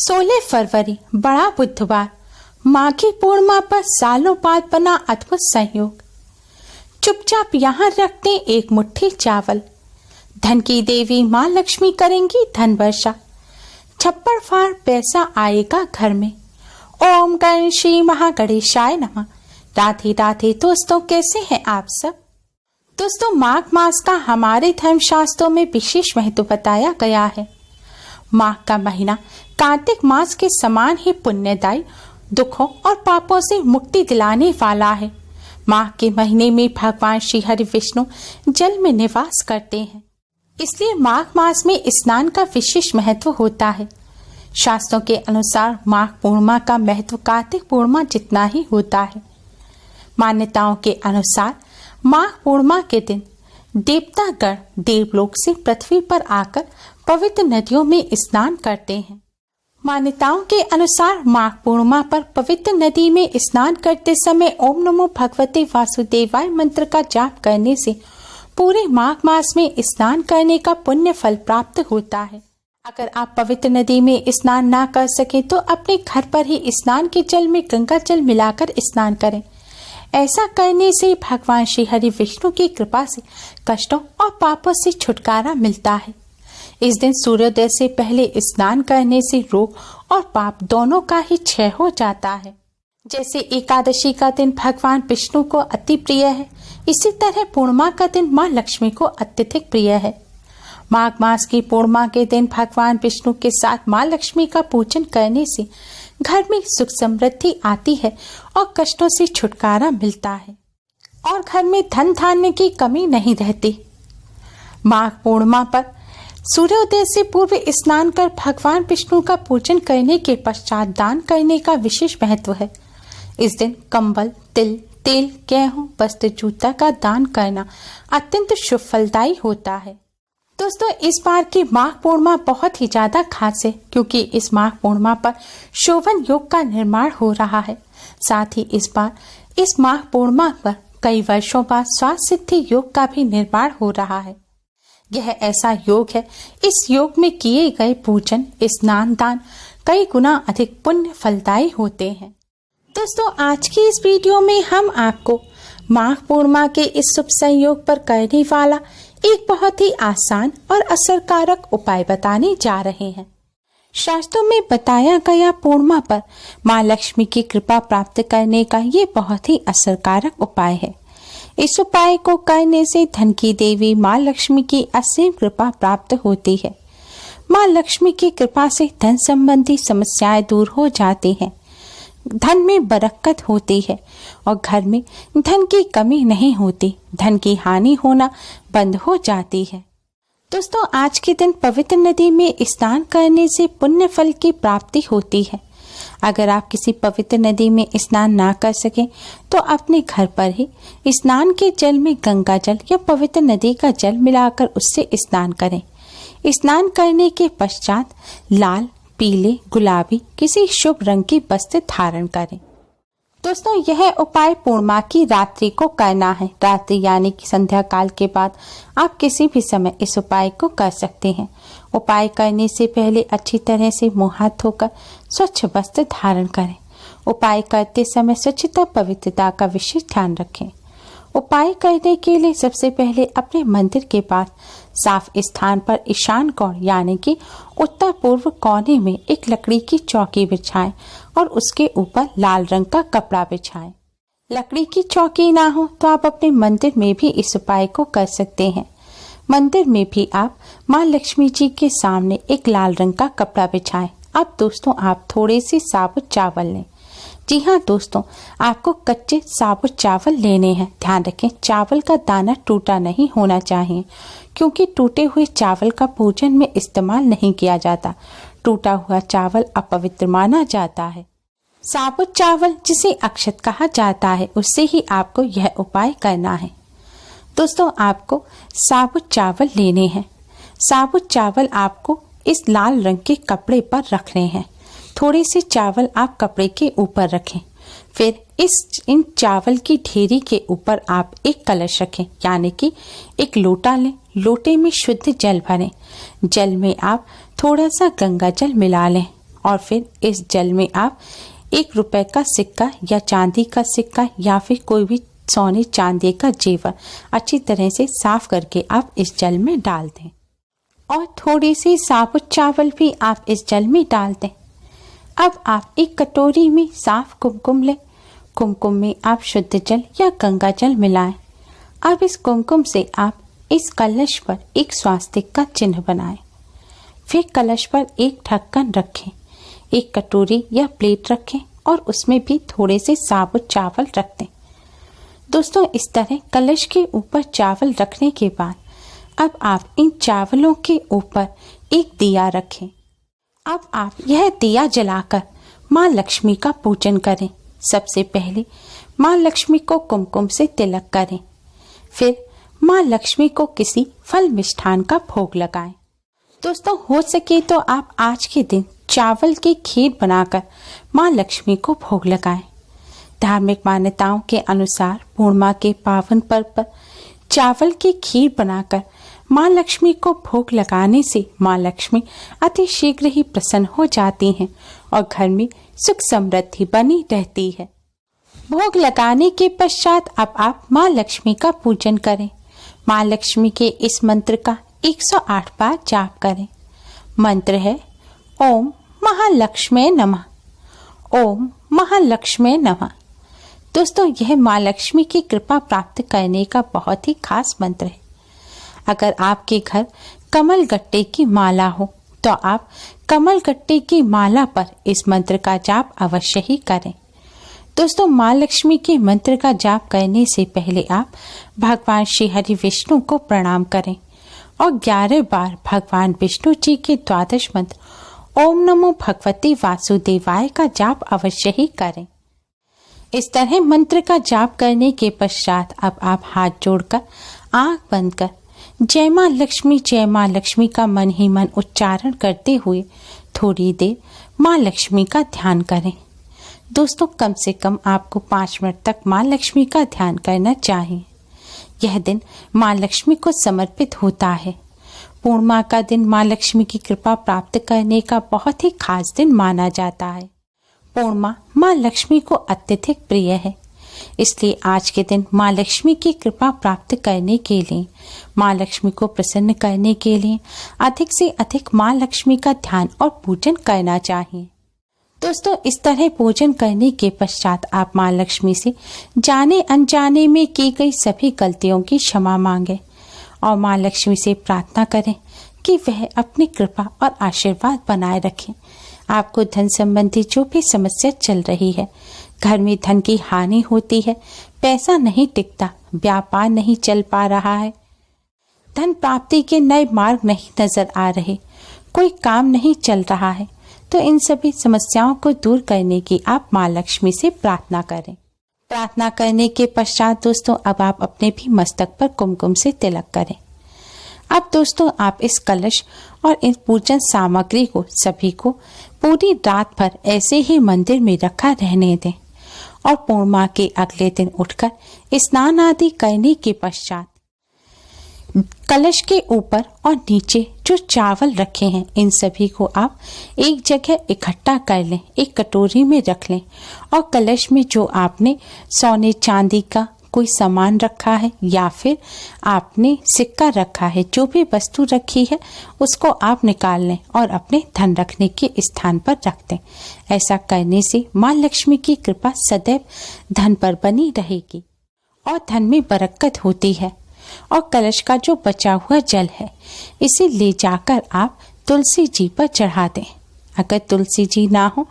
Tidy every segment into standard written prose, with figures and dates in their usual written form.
16 फरवरी बड़ा बुधवार माघी पूर्णिमा पर सालों बाद बना अद्भुत संयोग। चुपचाप यहाँ रखते एक मुट्ठी चावल। धन की देवी माँ लक्ष्मी करेंगी धन वर्षा। छप्पड़ फाड़ पैसा आएगा घर में। ओम गण श्री महागणेशाय नमः। राधे राधे दोस्तों, कैसे हैं आप सब। दोस्तों, माघ मास का हमारे धर्मशास्त्रों में विशेष महत्व बताया गया है। माघ का महीना कार्तिक मास के समान ही पुण्यदायी, दुखों और पापों से मुक्ति दिलाने वाला है। माघ के महीने में भगवान श्री हरि विष्णु जल में निवास करते हैं, इसलिए माघ मास में स्नान का विशेष महत्व होता है। शास्त्रों के अनुसार माघ पूर्णिमा का महत्व कार्तिक पूर्णिमा जितना ही होता है। मान्यताओं के अनुसार माघ पूर्णिमा के दिन देवतागण देवलोक से पृथ्वी पर आकर पवित्र नदियों में स्नान करते हैं। मान्यताओं के अनुसार माघ पूर्णिमा पर पवित्र नदी में स्नान करते समय ओम नमो भगवते वासुदेवाय मंत्र का जाप करने से पूरे माघ मास में स्नान करने का पुण्य फल प्राप्त होता है। अगर आप पवित्र नदी में स्नान ना कर सके तो अपने घर पर ही स्नान के जल में गंगा जल मिलाकर स्नान करें। ऐसा करने से भगवान श्री हरि विष्णु की कृपा से कष्टों और पापों से छुटकारा मिलता है। इस दिन सूर्योदय से पहले स्नान करने से रोग और पाप दोनों का ही क्षय हो जाता है। जैसे एकादशी का दिन भगवान विष्णु को अति प्रिय है, इसी तरह पूर्णिमा का दिन माँ लक्ष्मी को अत्यधिक प्रिय है। माघ मास की पूर्णिमा के दिन भगवान विष्णु के साथ माँ लक्ष्मी का पूजन करने से घर में सुख समृद्धि आती है और कष्टों से छुटकारा मिलता है और घर में धन धान्य की कमी नहीं रहती। माघ पूर्णिमा पर सूर्योदय से पूर्व स्नान कर भगवान विष्णु का पूजन करने के पश्चात दान करने का विशेष महत्व है। इस दिन कंबल, तिल, तेल, गेहूं, वस्त्र, जूता का दान करना अत्यंत शुभ फलदायी होता है। दोस्तों, इस बार की माघ पूर्णिमा बहुत ही ज्यादा खास है क्योंकि इस माघ पूर्णिमा पर शोभन योग का निर्माण हो रहा है। साथ ही इस बार इस माघ पूर्णिमा पर कई वर्षों बाद स्वास्थ्य सिद्धि योग का भी निर्माण हो रहा है। यह ऐसा योग है, इस योग में किए गए पूजन, स्नान, दान कई गुना अधिक पुण्य फलदायी होते हैं। दोस्तों, आज की इस वीडियो में हम आपको माघ पूर्णिमा के इस शुभ संयोग पर करने वाला एक बहुत ही आसान और असरकारक उपाय बताने जा रहे हैं। शास्त्रों में बताया गया पूर्णिमा पर माँ लक्ष्मी की कृपा प्राप्त करने का ये बहुत ही असरकारक उपाय है। इस उपाय को करने से धन की देवी माँ लक्ष्मी की असीम कृपा प्राप्त होती है। माँ लक्ष्मी की कृपा से धन संबंधी समस्याएं दूर हो जाती हैं, धन में बरकत होती है और घर में धन की कमी नहीं होती, धन की हानि होना बंद हो जाती है। दोस्तों, आज के दिन पवित्र नदी में स्नान करने से पुण्य फल की प्राप्ति होती है। अगर आप किसी पवित्र नदी में स्नान ना कर सकें तो अपने घर पर ही स्नान के जल में गंगा जल या पवित्र नदी का जल मिलाकर उससे स्नान करें। स्नान करने के पश्चात लाल, पीले, गुलाबी किसी शुभ रंग की वस्त्र धारण करें। दोस्तों, यह उपाय पूर्णिमा की रात्रि को करना है। रात्रि यानी कि संध्या काल के बाद आप किसी भी समय इस उपाय को कर सकते हैं। उपाय करने से पहले अच्छी तरह से मुंह हाथ धोकर स्वच्छ वस्त्र धारण करें। उपाय करते समय स्वच्छता, पवित्रता का विशेष ध्यान रखें। उपाय करने के लिए सबसे पहले अपने मंदिर के पास साफ स्थान पर ईशान कोण यानी कि उत्तर पूर्व कोने में एक लकड़ी की चौकी बिछाएं और उसके ऊपर लाल रंग का कपड़ा बिछाएं। लकड़ी की चौकी ना हो तो आप अपने मंदिर में भी इस उपाय को कर सकते हैं। मंदिर में भी आप माँ लक्ष्मी जी के सामने एक लाल रंग का कपड़ा बिछाएं। अब दोस्तों, आप थोड़े से साबुत चावल लें। जी हाँ दोस्तों, आपको कच्चे साबुत चावल लेने हैं। ध्यान रखें, चावल का दाना टूटा नहीं होना चाहिए क्योंकि टूटे हुए चावल का पूजन में इस्तेमाल नहीं किया जाता। टूटा हुआ चावल अपवित्र माना जाता है। साबुत चावल, जिसे अक्षत कहा जाता है, उससे ही आपको यह उपाय करना है। दोस्तों, आपको साबुत चावल लेने हैं। साबुत चावल आपको इस लाल रंग के कपड़े पर रखने हैं। थोड़े से चावल आप कपड़े के ऊपर रखें। फिर इन चावल की ढेरी के ऊपर आप एक कलश रखें, यानी कि एक लोटा लें। लोटे में शुद्ध जल भरें। जल में आप थोड़ा सा गंगा जल मिला लें और फिर इस जल में आप 1 रुपए का सिक्का या चांदी का सिक्का या फिर कोई भी सोने चांदी का जेवर अच्छी तरह से साफ करके आप इस जल में डाल दें और थोड़ी सी साबुत चावल भी आप इस जल में डाल दें। अब आप एक कटोरी में साफ कुमकुम लें। कुमकुम में आप शुद्ध जल या गंगा जल मिलाएं। अब इस कुमकुम से आप इस कलश पर एक स्वास्तिक का चिन्ह बनाएं। फिर कलश पर एक ढक्कन रखें, एक कटोरी या प्लेट रखें और उसमें भी थोड़े से साबुत चावल रख दें। दोस्तों, इस तरह कलश के ऊपर चावल रखने के बाद अब आप इन चावलों के ऊपर एक दिया रखें। अब आप यह दिया जलाकर माँ लक्ष्मी का पूजन करें। सबसे पहले माँ लक्ष्मी को कुमकुम से तिलक करें, फिर माँ लक्ष्मी को किसी फल मिष्ठान का भोग लगाएं। दोस्तों, हो सके तो आप आज के दिन चावल की खीर बनाकर माँ लक्ष्मी को भोग लगाएं। धार्मिक मान्यताओं के अनुसार पूर्णिमा के पावन पर्व पर चावल की खीर बनाकर माँ लक्ष्मी को भोग लगाने से माँ लक्ष्मी अति शीघ्र ही प्रसन्न हो जाती हैं और घर में सुख समृद्धि बनी रहती है। भोग लगाने के पश्चात अब आप माँ लक्ष्मी का पूजन करें। माँ लक्ष्मी के इस मंत्र का 108 बार जाप करें। मंत्र है ओम महालक्ष्मी नमः, ओम महालक्ष्मी नमः। दोस्तों, यह माँ लक्ष्मी की कृपा प्राप्त करने का बहुत ही खास मंत्र है। अगर आपके घर कमल गट्टे की माला हो तो आप कमल गट्टे की माला पर इस मंत्र का जाप अवश्य ही करें। दोस्तों, माँ लक्ष्मी के मंत्र का जाप करने से पहले आप भगवान श्री हरि विष्णु को प्रणाम करें और 11 बार भगवान विष्णु जी के 12 मंत्र ओम नमो भगवते वासुदेवाय का जाप अवश्य ही करें। इस तरह मंत्र का जाप करने के पश्चात अब आप हाथ जोड़कर आंख बंद कर जय माँ लक्ष्मी का मन ही मन उच्चारण करते हुए थोड़ी देर माँ लक्ष्मी का ध्यान करें। दोस्तों, कम से कम आपको 5 मिनट तक माँ लक्ष्मी का ध्यान करना चाहिए। यह दिन माँ लक्ष्मी को समर्पित होता है। पूर्णिमा का दिन माँ लक्ष्मी की कृपा प्राप्त करने का बहुत ही खास दिन माना जाता है। पूर्णिमा माँ लक्ष्मी को अत्यधिक प्रिय है, इसलिए आज के दिन माँ लक्ष्मी की कृपा प्राप्त करने के लिए, माँ लक्ष्मी को प्रसन्न करने के लिए अधिक से अधिक माँ लक्ष्मी का ध्यान और पूजन करना चाहिए। दोस्तों, इस तरह पूजन करने के पश्चात आप माँ लक्ष्मी से जाने अनजाने में की गई सभी गलतियों की क्षमा मांगे और माँ लक्ष्मी से प्रार्थना करें कि वह अपनी कृपा और आशीर्वाद बनाए रखें। आपको धन संबंधी जो भी समस्या चल रही है, घर में धन की हानि होती है, पैसा नहीं टिकता, व्यापार नहीं चल पा रहा है, धन प्राप्ति के नए मार्ग नहीं नजर आ रहे, कोई काम नहीं चल रहा है, तो इन सभी समस्याओं को दूर करने की आप माँ लक्ष्मी से प्रार्थना करें। प्रार्थना करने के पश्चात दोस्तों, अब आप अपने भी मस्तक पर कुमकुम से तिलक करें। अब दोस्तों, आप इस कलश और इन पूजन सामग्री को सभी को पूरी रात भर ऐसे ही मंदिर में रखा रहने दें और पूर्णिमा के अगले दिन उठकर स्नान आदि करने के पश्चात कलश के ऊपर और नीचे जो चावल रखे हैं, इन सभी को आप एक जगह इकट्ठा कर लें, एक कटोरी में रख लें और कलश में जो आपने सोने चांदी का कोई सामान रखा है या फिर आपने सिक्का रखा है, जो भी वस्तु रखी है उसको आप निकाल लें और अपने धन रखने के स्थान पर रख दें। ऐसा करने से माँ लक्ष्मी की कृपा सदैव धन पर बनी रहेगी और धन में बरकत होती है। और कलश का जो बचा हुआ जल है, इसे ले जाकर आप तुलसी जी पर चढ़ा दें। अगर तुलसी जी ना हो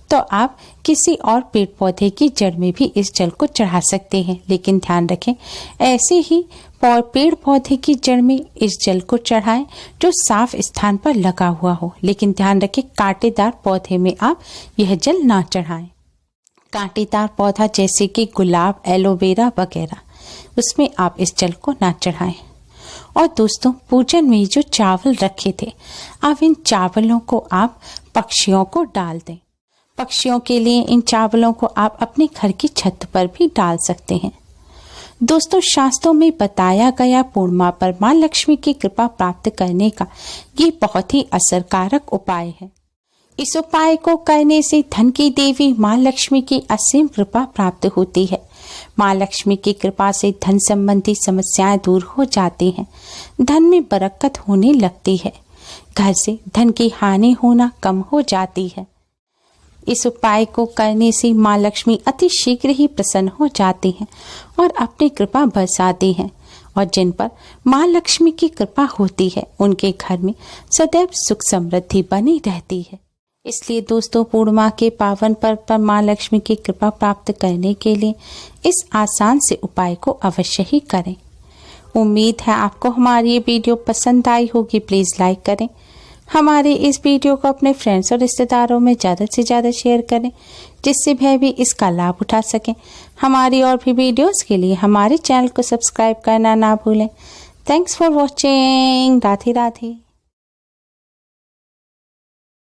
तो आप किसी और पेड़ पौधे की जड़ में भी इस जल को चढ़ा सकते हैं, लेकिन ध्यान रखें ऐसे ही पेड़ पौधे की जड़ में इस जल को चढ़ाएं जो साफ स्थान पर लगा हुआ हो, लेकिन ध्यान रखें कांटेदार पौधे में आप यह जल ना चढ़ाएं। कांटेदार पौधा जैसे कि गुलाब, एलोवेरा वगैरह, उसमें आप इस जल को ना चढ़ाएं। और दोस्तों, पूजन में जो चावल रखे थे, अब इन चावलों को आप पक्षियों को डाल दें। पक्षियों के लिए इन चावलों को आप अपने घर की छत पर भी डाल सकते हैं। दोस्तों, शास्त्रों में बताया गया पूर्णिमा पर माँ लक्ष्मी की कृपा प्राप्त करने का ये बहुत ही असरकारक उपाय है। इस उपाय को करने से धन की देवी माँ लक्ष्मी की असीम कृपा प्राप्त होती है। माँ लक्ष्मी की कृपा से धन संबंधी समस्याएं दूर हो जाती हैं, धन में बरकत होने लगती है, घर से धन की हानि होना कम हो जाती है। इस उपाय को करने से माँ लक्ष्मी अति शीघ्र ही प्रसन्न हो जाती हैं और अपनी कृपा बरसाती हैं, और जिन पर माँ लक्ष्मी की कृपा होती है उनके घर में सदैव सुख समृद्धि बनी रहती है। इसलिए दोस्तों, पूर्णिमा के पावन पर्व पर माँ लक्ष्मी की कृपा प्राप्त करने के लिए इस आसान से उपाय को अवश्य ही करें। उम्मीद है आपको हमारी ये वीडियो पसंद आई होगी। प्लीज़ लाइक करें, हमारे इस वीडियो को अपने फ्रेंड्स और रिश्तेदारों में ज़्यादा से ज़्यादा शेयर करें, जिससे वह भी इसका लाभ उठा सकें। हमारी और भी वीडियोस के लिए हमारे चैनल को सब्सक्राइब करना ना भूलें। Thanks for watching. Radhe Radhe.